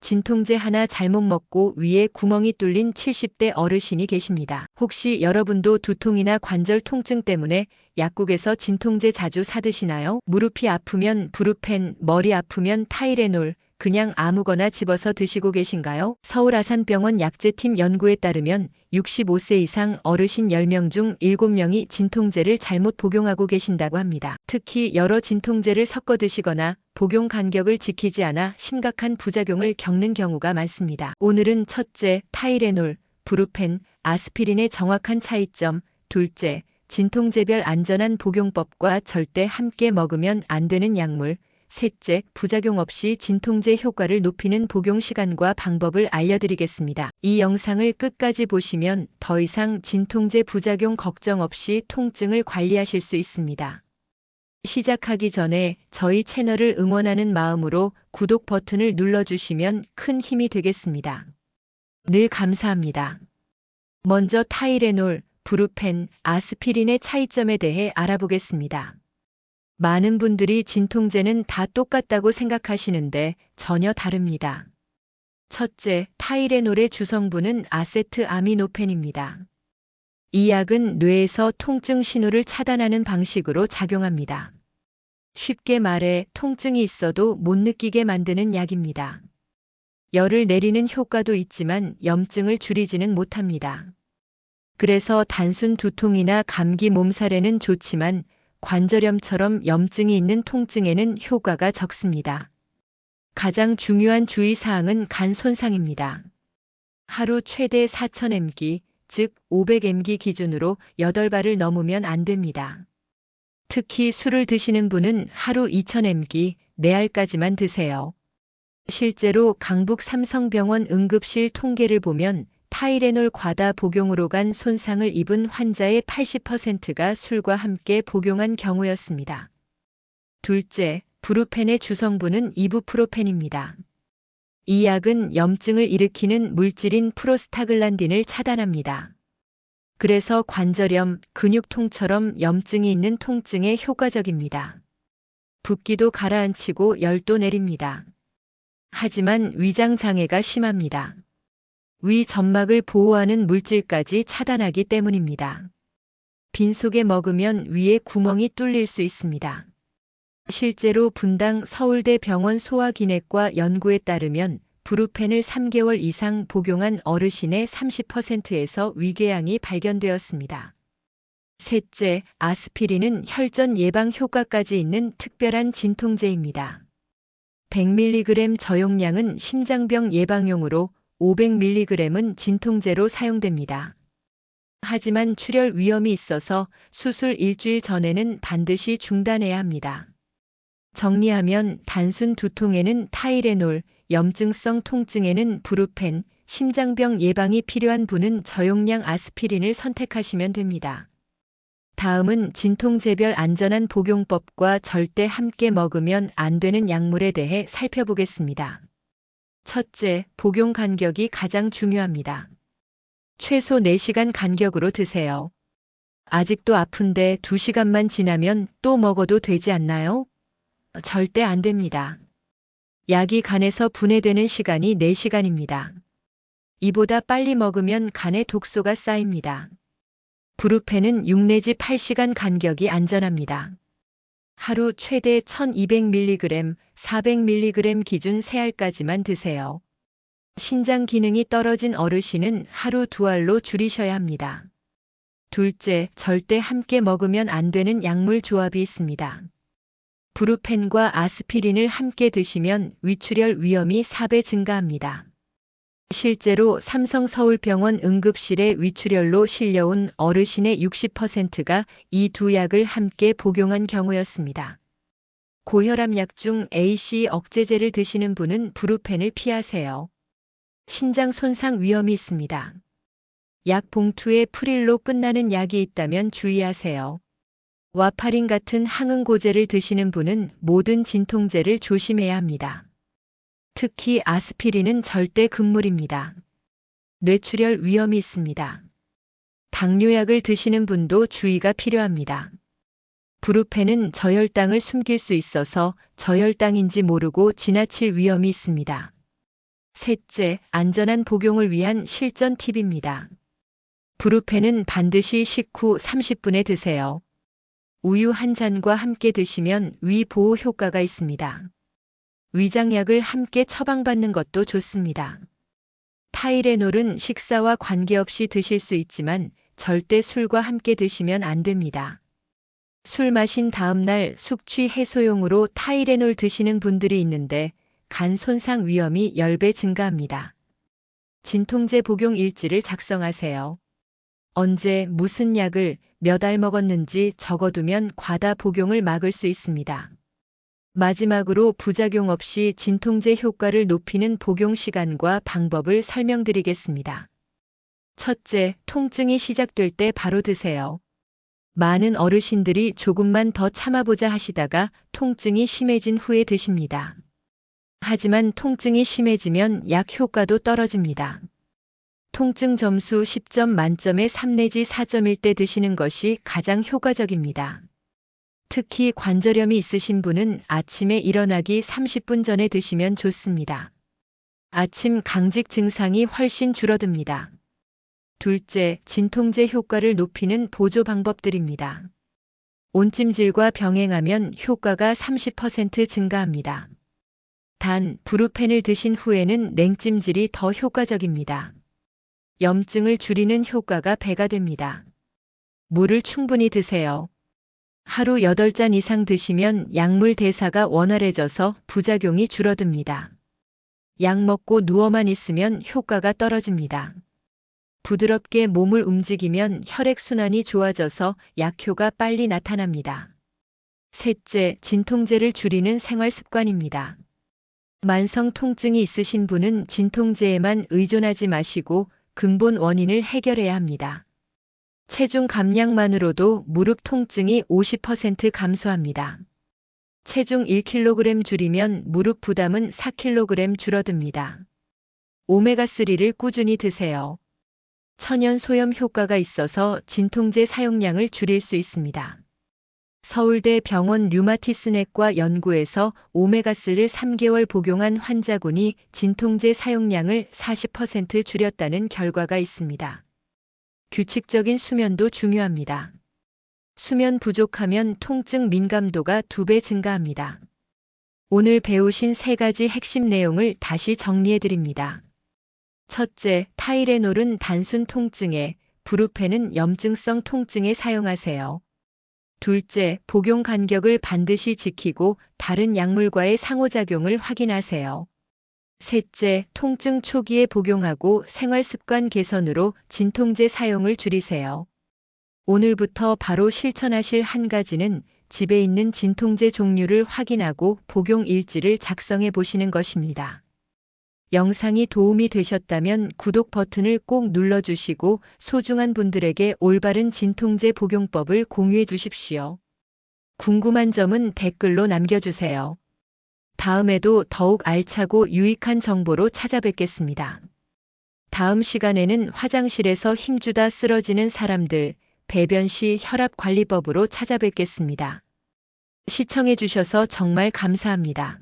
진통제 하나 잘못 먹고 위에 구멍이 뚫린 70대 어르신이 계십니다. 혹시 여러분도 두통이나 관절 통증 때문에 약국에서 진통제 자주 사 드시나요? 무릎이 아프면 브루펜, 머리 아프면 타이레놀, 그냥 아무거나 집어서 드시고 계신가요? 서울 아산병원 약제팀 연구에 따르면 65세 이상 어르신 10명 중 7명이 진통제를 잘못 복용하고 계신다고 합니다. 특히 여러 진통제를 섞어 드시거나 복용 간격을 지키지 않아 심각한 부작용을 겪는 경우가 많습니다. 오늘은 첫째, 타이레놀, 브루펜, 아스피린의 정확한 차이점, 둘째, 진통제별 안전한 복용법과 절대 함께 먹으면 안 되는 약물, 셋째, 부작용 없이 진통제 효과를 높이는 복용 시간과 방법을 알려드리겠습니다. 이 영상을 끝까지 보시면 더 이상 진통제 부작용 걱정 없이 통증을 관리하실 수 있습니다. 시작하기 전에 저희 채널을 응원하는 마음으로 구독 버튼을 눌러주시면 큰 힘이 되겠습니다. 늘 감사합니다. 먼저 타이레놀, 브루펜, 아스피린의 차이점에 대해 알아보겠습니다. 많은 분들이 진통제는 다 똑같다고 생각하시는데 전혀 다릅니다. 첫째, 타이레놀의 주성분은 아세트아미노펜입니다. 이 약은 뇌에서 통증 신호를 차단하는 방식으로 작용합니다. 쉽게 말해 통증이 있어도 못 느끼게 만드는 약입니다. 열을 내리는 효과도 있지만 염증을 줄이지는 못합니다. 그래서 단순 두통이나 감기 몸살에는 좋지만 관절염처럼 염증이 있는 통증에는 효과가 적습니다. 가장 중요한 주의사항은 간 손상입니다. 하루 최대 4000mg, 즉 500mg 기준으로 8발을 넘으면 안 됩니다. 특히 술을 드시는 분은 하루 2000mg, 4알까지만 드세요. 실제로 강북 삼성병원 응급실 통계를 보면 타이레놀 과다 복용으로 간 손상을 입은 환자의 80%가 술과 함께 복용한 경우였습니다. 둘째, 브루펜의 주성분은 이부프로펜입니다. 이 약은 염증을 일으키는 물질인 프로스타글란딘을 차단합니다. 그래서 관절염, 근육통처럼 염증이 있는 통증에 효과적입니다. 붓기도 가라앉히고 열도 내립니다. 하지만 위장 장애가 심합니다. 위 점막을 보호하는 물질까지 차단하기 때문입니다. 빈속에 먹으면 위에 구멍이 뚫릴 수 있습니다. 실제로 분당 서울대병원 소아기내과 연구에 따르면 브루펜을 3개월 이상 복용한 어르신의 30%에서 위궤양이 발견되었습니다. 셋째, 아스피린은 혈전 예방 효과까지 있는 특별한 진통제입니다. 100mg 저용량은 심장병 예방용으로 500mg은 진통제로 사용됩니다. 하지만 출혈 위험이 있어서 수술 일주일 전에는 반드시 중단해야 합니다. 정리하면 단순 두통에는 타이레놀, 염증성 통증에는 브루펜, 심장병 예방이 필요한 분은 저용량 아스피린을 선택하시면 됩니다. 다음은 진통제별 안전한 복용법과 절대 함께 먹으면 안 되는 약물에 대해 살펴보겠습니다. 첫째, 복용 간격이 가장 중요합니다. 최소 4시간 간격으로 드세요. 아직도 아픈데 2시간만 지나면 또 먹어도 되지 않나요? 절대 안 됩니다. 약이 간에서 분해되는 시간이 4시간입니다. 이보다 빨리 먹으면 간에 독소가 쌓입니다. 브루펜은 6 내지 8시간 간격이 안전합니다. 하루 최대 1200mg, 400mg 기준 3알까지만 드세요. 신장 기능이 떨어진 어르신은 하루 2알로 줄이셔야 합니다. 둘째, 절대 함께 먹으면 안 되는 약물 조합이 있습니다. 브루펜과 아스피린을 함께 드시면 위출혈 위험이 4배 증가합니다. 실제로 삼성서울병원 응급실에 위출혈로 실려온 어르신의 60%가 이 두 약을 함께 복용한 경우였습니다. 고혈압 약 중 AC 억제제를 드시는 분은 브루펜을 피하세요. 신장 손상 위험이 있습니다. 약 봉투에 프릴로 끝나는 약이 있다면 주의하세요. 와파린 같은 항응고제를 드시는 분은 모든 진통제를 조심해야 합니다. 특히 아스피린은 절대 금물입니다. 뇌출혈 위험이 있습니다. 당뇨약을 드시는 분도 주의가 필요합니다. 브루펜은 저혈당을 숨길 수 있어서 저혈당인지 모르고 지나칠 위험이 있습니다. 셋째, 안전한 복용을 위한 실전 팁입니다. 브루펜은 반드시 식후 30분에 드세요. 우유 한 잔과 함께 드시면 위 보호 효과가 있습니다. 위장약을 함께 처방받는 것도 좋습니다. 타이레놀은 식사와 관계없이 드실 수 있지만 절대 술과 함께 드시면 안 됩니다. 술 마신 다음 날 숙취 해소용으로 타이레놀 드시는 분들이 있는데 간 손상 위험이 10배 증가합니다. 진통제 복용 일지를 작성하세요. 언제 무슨 약을 몇 알 먹었는지 적어두면 과다 복용을 막을 수 있습니다. 마지막으로 부작용 없이 진통제 효과를 높이는 복용 시간과 방법을 설명드리겠습니다. 첫째, 통증이 시작될 때 바로 드세요. 많은 어르신들이 조금만 더 참아보자 하시다가 통증이 심해진 후에 드십니다. 하지만 통증이 심해지면 약 효과도 떨어집니다. 통증 점수 10점 만점에 3 내지 4점일 때 드시는 것이 가장 효과적입니다. 특히 관절염이 있으신 분은 아침에 일어나기 30분 전에 드시면 좋습니다. 아침 강직 증상이 훨씬 줄어듭니다. 둘째, 진통제 효과를 높이는 보조 방법들입니다. 온찜질과 병행하면 효과가 30% 증가합니다. 단, 브루펜을 드신 후에는 냉찜질이 더 효과적입니다. 염증을 줄이는 효과가 배가 됩니다. 물을 충분히 드세요. 하루 8잔 이상 드시면 약물 대사가 원활해져서 부작용이 줄어듭니다. 약 먹고 누워만 있으면 효과가 떨어집니다. 부드럽게 몸을 움직이면 혈액순환이 좋아져서 약효가 빨리 나타납니다. 셋째, 진통제를 줄이는 생활 습관입니다. 만성 통증이 있으신 분은 진통제에만 의존하지 마시고 근본 원인을 해결해야 합니다. 체중 감량만으로도 무릎 통증이 50% 감소합니다. 체중 1kg 줄이면 무릎 부담은 4kg 줄어듭니다. 오메가3를 꾸준히 드세요. 천연 소염 효과가 있어서 진통제 사용량을 줄일 수 있습니다. 서울대 병원 류마티스내과 연구에서 오메가3를 3개월 복용한 환자군이 진통제 사용량을 40% 줄였다는 결과가 있습니다. 규칙적인 수면도 중요합니다. 수면 부족하면 통증 민감도가 2배 증가합니다. 오늘 배우신 3가지 핵심 내용을 다시 정리해드립니다. 첫째, 타이레놀은 단순 통증에, 브루펜은 염증성 통증에 사용하세요. 둘째, 복용 간격을 반드시 지키고 다른 약물과의 상호작용을 확인하세요. 셋째, 통증 초기에 복용하고 생활 습관 개선으로 진통제 사용을 줄이세요. 오늘부터 바로 실천하실 한 가지는 집에 있는 진통제 종류를 확인하고 복용 일지를 작성해 보시는 것입니다. 영상이 도움이 되셨다면 구독 버튼을 꼭 눌러주시고 소중한 분들에게 올바른 진통제 복용법을 공유해 주십시오. 궁금한 점은 댓글로 남겨주세요. 다음에도 더욱 알차고 유익한 정보로 찾아뵙겠습니다. 다음 시간에는 화장실에서 힘주다 쓰러지는 사람들, 배변 시 혈압 관리법으로 찾아뵙겠습니다. 시청해 주셔서 정말 감사합니다.